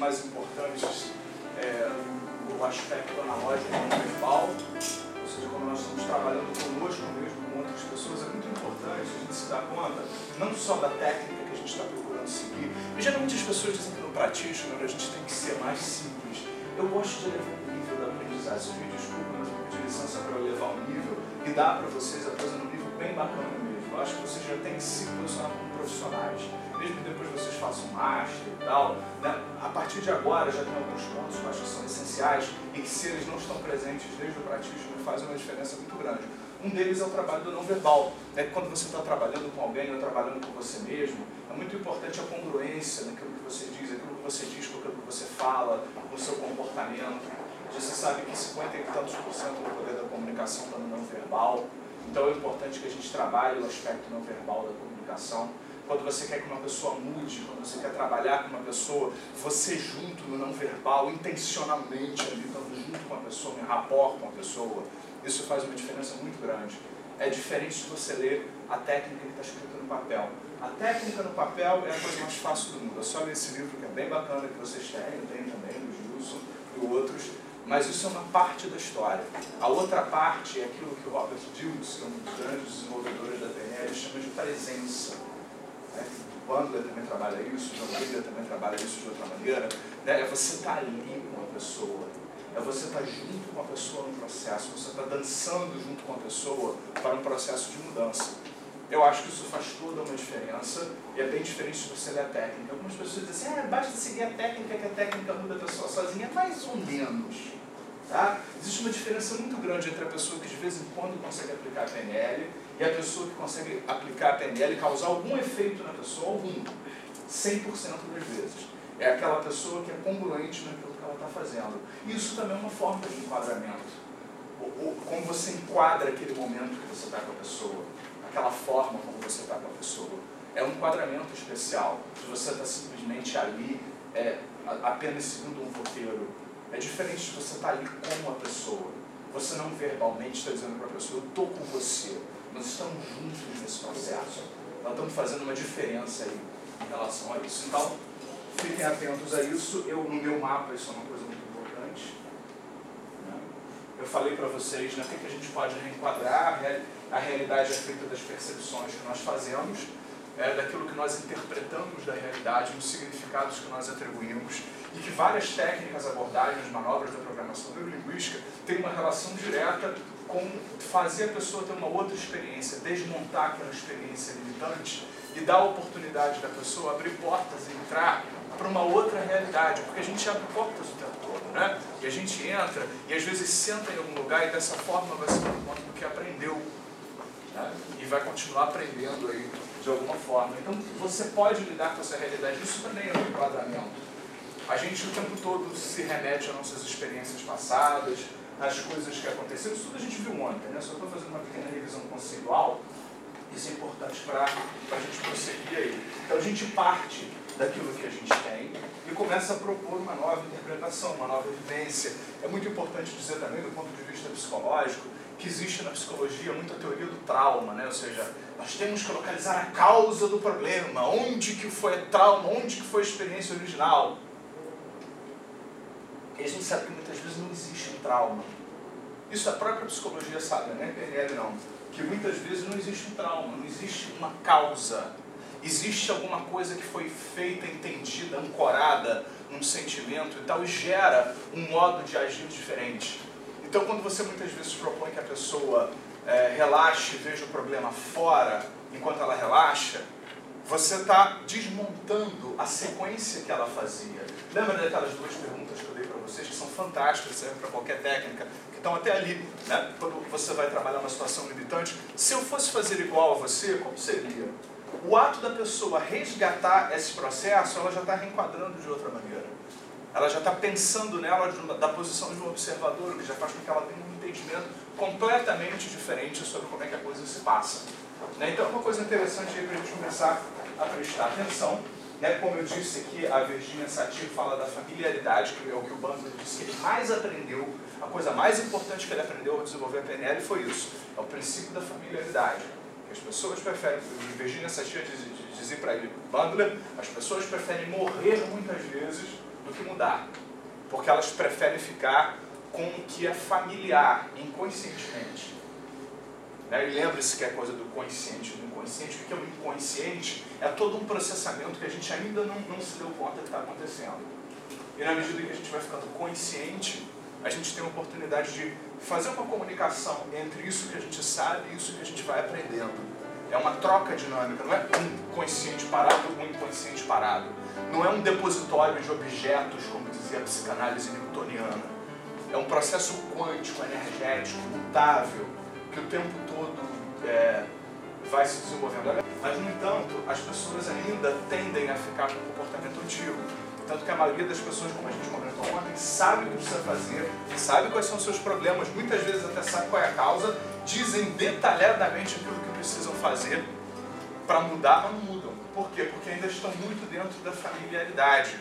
mais importantes o aspecto analógico e não verbal, ou seja, quando nós estamos trabalhando conosco mesmo, com outras pessoas, é muito importante a gente se dar conta, não só da técnica que a gente está procurando seguir, e geralmente as pessoas dizem que no practitioner a gente tem que ser mais simples. Eu gosto de elevar o nível da aprendizagem, vocês me desculpem, mas eu vou pedir licença para eu elevar o nível e dar para vocês a coisa num nível bem bacana mesmo. Eu acho que vocês já têm que se posicionar como profissionais. Mesmo que depois vocês façam master e tal, né? A partir de agora já tem alguns pontos que eu acho que são essenciais e que, se eles não estão presentes desde o practitioner, fazem uma diferença muito grande. Um deles é o trabalho do não verbal. Né? Quando você está trabalhando com alguém ou trabalhando com você mesmo, é muito importante a congruência naquilo que você diz, aquilo que você diz com aquilo que você fala, com o seu comportamento. Você sabe que 50 e tantos por cento do poder da comunicação está no não verbal. Então é importante que a gente trabalhe o aspecto não verbal da comunicação. Quando você quer que uma pessoa mude, quando você quer trabalhar com uma pessoa, você junto no não verbal, intencionalmente ali, estando junto com a pessoa, em rapport com a pessoa, isso faz uma diferença muito grande. É diferente de você ler a técnica que está escrita no papel. A técnica no papel é a coisa mais fácil do mundo. É só ler esse livro que é bem bacana, que vocês têm, eu tenho também, do Gilson e outros, mas isso é uma parte da história. A outra parte é aquilo que o Robert Dilts, que é um dos grandes desenvolvedores da PNL, chama de presença. O Bandler também trabalha isso, o John Wheeler também trabalha isso de outra maneira. Né? É você estar ali com a pessoa, é você estar junto com a pessoa no processo, você estar dançando junto com a pessoa para um processo de mudança. Eu acho que isso faz toda uma diferença e é bem diferente de você ler a técnica. Algumas pessoas dizem assim, basta seguir a técnica que a técnica muda a pessoa sozinha. Mais ou menos. Tá? Existe uma diferença muito grande entre a pessoa que de vez em quando consegue aplicar a PNL e a pessoa que consegue aplicar a PNL e causar algum efeito na pessoa, algum, 100% das vezes. É aquela pessoa que é congruente naquilo que ela está fazendo. Isso também é uma forma de enquadramento. Como você enquadra aquele momento que você está com a pessoa, aquela forma como você está com a pessoa. É um enquadramento especial. Se você está simplesmente ali, apenas seguindo um roteiro, é diferente de você estar ali com a pessoa. Você não verbalmente está dizendo para a pessoa, eu estou com você. Nós estamos juntos nesse processo. Nós estamos fazendo uma diferença aí em relação a isso. Então, fiquem atentos a isso. No meu mapa, isso é uma coisa muito importante. Né? Eu falei para vocês, né, o que a gente pode reenquadrar. A realidade é feita das percepções que nós fazemos, daquilo que nós interpretamos da realidade, dos significados que nós atribuímos, e que várias técnicas, abordagens, manobras da programação neurolinguística têm uma relação direta com fazer a pessoa ter uma outra experiência, desmontar aquela experiência limitante e dar a oportunidade da pessoa abrir portas e entrar para uma outra realidade, porque a gente abre portas o tempo todo, né? E a gente entra e às vezes senta em algum lugar e dessa forma vai se dar conta do que aprendeu, né? E vai continuar aprendendo aí de alguma forma. Então você pode lidar com essa realidade, isso também é um enquadramento. A gente o tempo todo se remete às nossas experiências passadas, às coisas que aconteceram. Isso tudo a gente viu ontem, né? Só estou fazendo uma pequena revisão conceitual. Isso é importante para a gente prosseguir aí. Então a gente parte daquilo que a gente tem e começa a propor uma nova interpretação, uma nova vivência. É muito importante dizer também, do ponto de vista psicológico, que existe na psicologia muita teoria do trauma, né? Ou seja, nós temos que localizar a causa do problema, onde que foi o trauma, onde que foi a experiência original. E a gente sabe que muitas vezes não existe um trauma. Isso a própria psicologia sabe, né? PNL não. Que muitas vezes não existe um trauma, não existe uma causa. Existe alguma coisa que foi feita, entendida, ancorada num sentimento e tal, e gera um modo de agir diferente. Então, quando você muitas vezes propõe que a pessoa relaxe e veja o problema fora, enquanto ela relaxa, você está desmontando a sequência que ela fazia. Lembra daquelas duas perguntas que eu dei para vocês, que são fantásticas, servem para qualquer técnica, que estão até ali, né? Quando você vai trabalhar uma situação limitante. Se eu fosse fazer igual a você, como seria? O ato da pessoa resgatar esse processo, ela já está reenquadrando de outra maneira. Ela já está pensando nela da posição de um observador, o que já faz com que ela tenha um entendimento completamente diferente sobre como é que a coisa se passa. Então é uma coisa interessante aí para a gente começar a prestar atenção. Como eu disse aqui, a Virginia Satir fala da familiaridade, que é o que o Bandler disse que ele mais aprendeu. A coisa mais importante que ele aprendeu ao desenvolver a PNL foi isso. É o princípio da familiaridade. Que as pessoas preferem, Virginia Satir dizia para ele, Bandler, as pessoas preferem morrer muitas vezes do que mudar. Porque elas preferem ficar com o que é familiar, inconscientemente. E lembre-se que é coisa do consciente e do inconsciente. O que é o inconsciente? É todo um processamento que a gente ainda não se deu conta que está acontecendo. E na medida que a gente vai ficando consciente, a gente tem a oportunidade de fazer uma comunicação entre isso que a gente sabe e isso que a gente vai aprendendo. É uma troca dinâmica, não é um consciente parado ou um inconsciente parado. Não é um depositório de objetos, como dizia a psicanálise newtoniana. É um processo quântico, energético, mutável, que o tempo todo vai se desenvolvendo. Mas, no entanto, as pessoas ainda tendem a ficar com o comportamento antigo. Tanto que a maioria das pessoas, como a gente comentou ontem, sabe o que precisa fazer, sabe quais são os seus problemas, muitas vezes até sabe qual é a causa, dizem detalhadamente aquilo que precisam fazer para mudar, mas não mudam. Por quê? Porque ainda estão muito dentro da familiaridade.